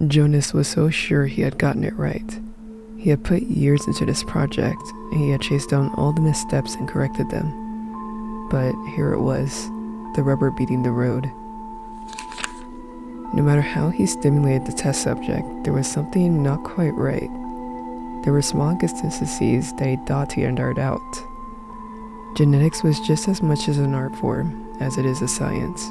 Jonas was so sure he had gotten it right. He had put years into this project, and he had chased down all the missteps and corrected them. But here it was, the rubber meeting the road. No matter how he stimulated the test subject, there was something not quite right. There were small inconsistencies that he thought he had ironed out. Genetics was just as much as an art form as it is a science.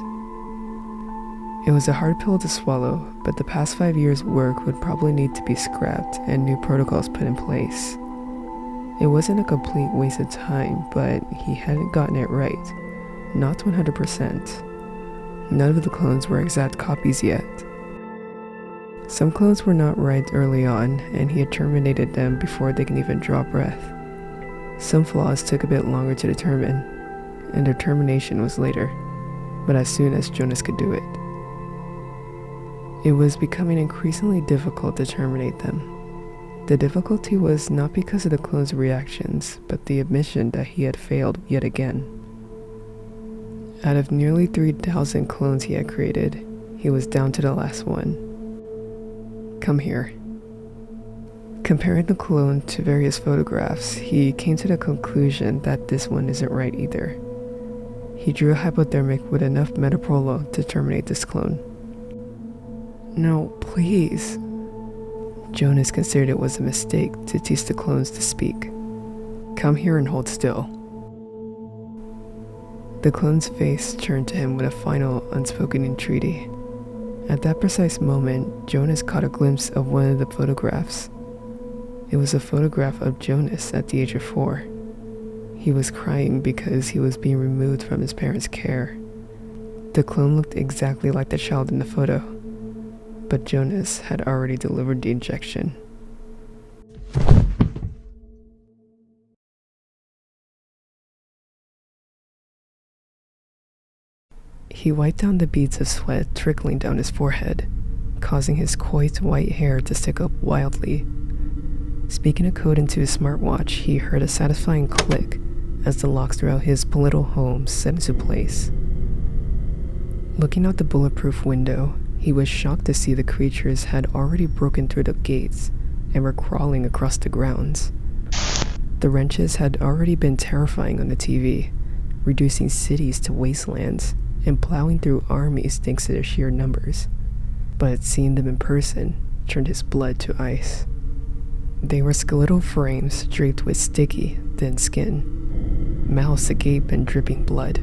It was a hard pill to swallow, but the past 5 years' work would probably need to be scrapped and new protocols put in place. It wasn't a complete waste of time, but he hadn't gotten it right. Not 100%. None of the clones were exact copies yet. Some clones were not right early on, and he had terminated them before they can even draw breath. Some flaws took a bit longer to determine, and their termination was later, but as soon as Jonas could do it. It was becoming increasingly difficult to terminate them. The difficulty was not because of the clones' reactions, but the admission that he had failed yet again. Out of nearly 3,000 clones he had created, he was down to the last one. Come here. Comparing the clone to various photographs, he came to the conclusion that this one isn't right either. He drew a hypodermic with enough metaprolol to terminate this clone. No, please. Jonas considered it was a mistake to teach the clones to speak. Come here and hold still. The clone's face turned to him with a final unspoken entreaty. At that precise moment, Jonas caught a glimpse of one of the photographs. It was a photograph of Jonas at the age of 4. He was crying because he was being removed from his parents' care. The clone looked exactly like the child in the photo, but Jonas had already delivered the injection. He wiped down the beads of sweat trickling down his forehead, causing his coiffed white hair to stick up wildly. Speaking a code into his smartwatch, he heard a satisfying click as the locks throughout his little home set into place. Looking out the bulletproof window, he was shocked to see the creatures had already broken through the gates and were crawling across the grounds. The wrenches had already been terrifying on the TV, reducing cities to wastelands and plowing through armies thanks to their sheer numbers. But seeing them in person turned his blood to ice. They were skeletal frames draped with sticky, thin skin, mouths agape and dripping blood,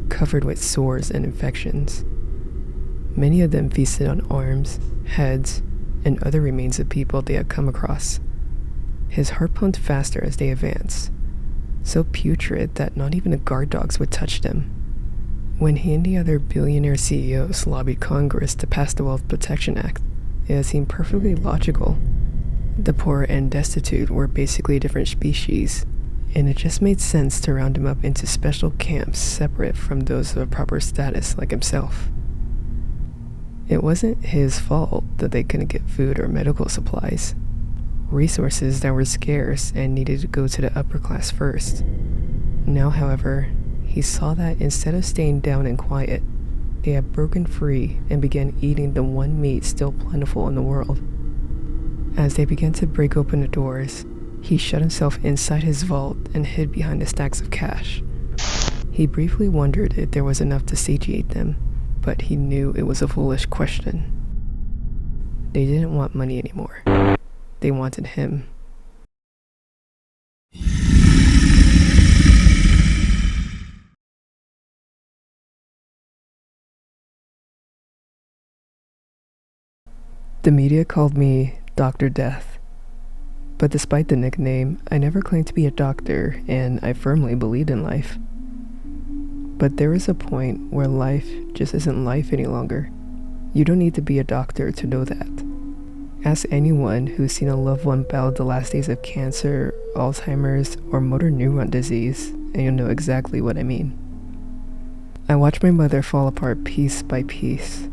covered with sores and infections. Many of them feasted on arms, heads, and other remains of people they had come across. His heart pumped faster as they advanced, so putrid that not even the guard dogs would touch them. When he and the other billionaire CEOs lobbied Congress to pass the Wealth Protection Act, it seemed perfectly logical. The poor and destitute were basically a different species, and it just made sense to round them up into special camps separate from those of a proper status like himself. It wasn't his fault that they couldn't get food or medical supplies, resources that were scarce and needed to go to the upper class first. Now, however, he saw that instead of staying down and quiet, they had broken free and began eating the one meat still plentiful in the world. As they began to break open the doors, he shut himself inside his vault and hid behind the stacks of cash. He briefly wondered if there was enough to satiate them, but he knew it was a foolish question. They didn't want money anymore. They wanted him. The media called me Dr. Death. But despite the nickname, I never claimed to be a doctor, and I firmly believed in life. But there is a point where life just isn't life any longer. You don't need to be a doctor to know that. Ask anyone who's seen a loved one battle the last days of cancer, Alzheimer's, or motor neuron disease, and you'll know exactly what I mean. I watched my mother fall apart piece by piece.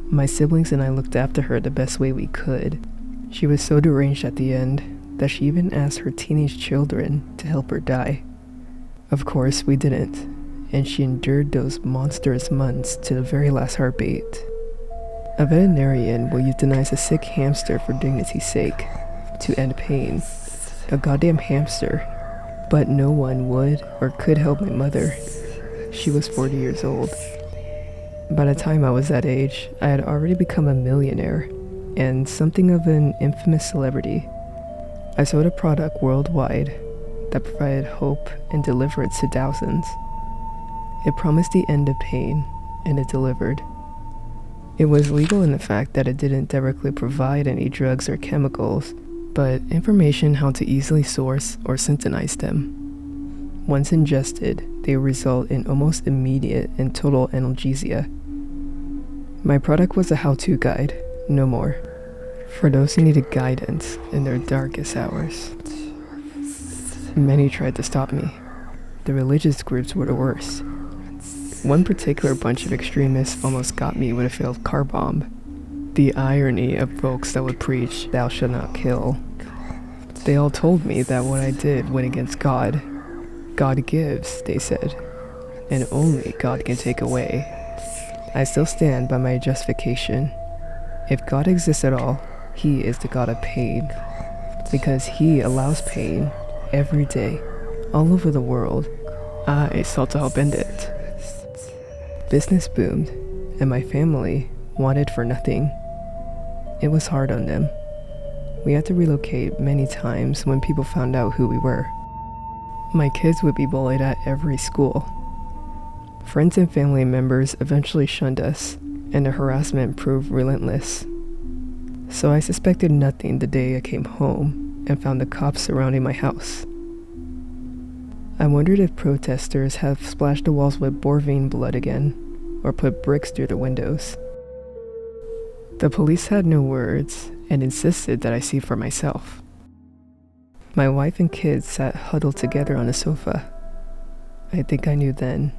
My siblings and I looked after her the best way we could. She was so deranged at the end that she even asked her teenage children to help her die. Of course, we didn't, and she endured those monstrous months to the very last heartbeat. A veterinarian will euthanize a sick hamster for dignity's sake, to end pain. A goddamn hamster. But no one would or could help my mother. She was 40 years old. By the time I was that age, I had already become a millionaire and something of an infamous celebrity. I sold a product worldwide that provided hope and deliverance to thousands. It promised the end of pain, and it delivered. It was legal in the fact that it didn't directly provide any drugs or chemicals, but information how to easily source or synthesize them. Once ingested, they result in almost immediate and total analgesia. My product was a how-to guide, no more, for those who needed guidance in their darkest hours. Many tried to stop me. The religious groups were the worst. One particular bunch of extremists almost got me with a failed car bomb. The irony of folks that would preach, "Thou shalt not kill." They all told me that what I did went against God. God gives, they said, and only God can take away. I still stand by my justification. If God exists at all, He is the God of pain, because He allows pain every day, all over the world. I sought to help end it. Business boomed, and my family wanted for nothing. It was hard on them. We had to relocate many times when people found out who we were. My kids would be bullied at every school. Friends and family members eventually shunned us, and the harassment proved relentless. So I suspected nothing the day I came home and found the cops surrounding my house. I wondered if protesters have splashed the walls with Borvine blood again, or put bricks through the windows. The police had no words and insisted that I see for myself. My wife and kids sat huddled together on the sofa. I think I knew then.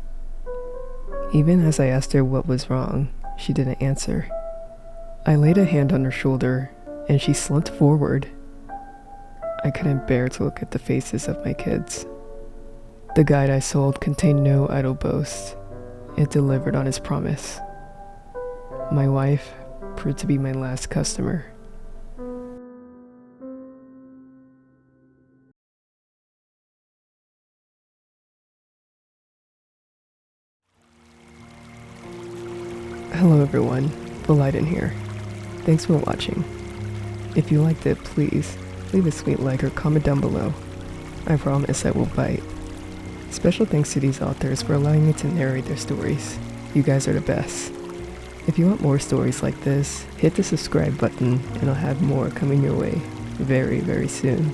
Even as I asked her what was wrong, she didn't answer. I laid a hand on her shoulder, and she slumped forward. I couldn't bear to look at the faces of my kids. The guide I sold contained no idle boast. It delivered on its promise. My wife proved to be my last customer. Hello everyone, Vxalitin here. Thanks for watching. If you liked it, please leave a sweet like or comment down below. I promise I will bite. Special thanks to these authors for allowing me to narrate their stories. You guys are the best. If you want more stories like this, hit the subscribe button and I'll have more coming your way very, very soon.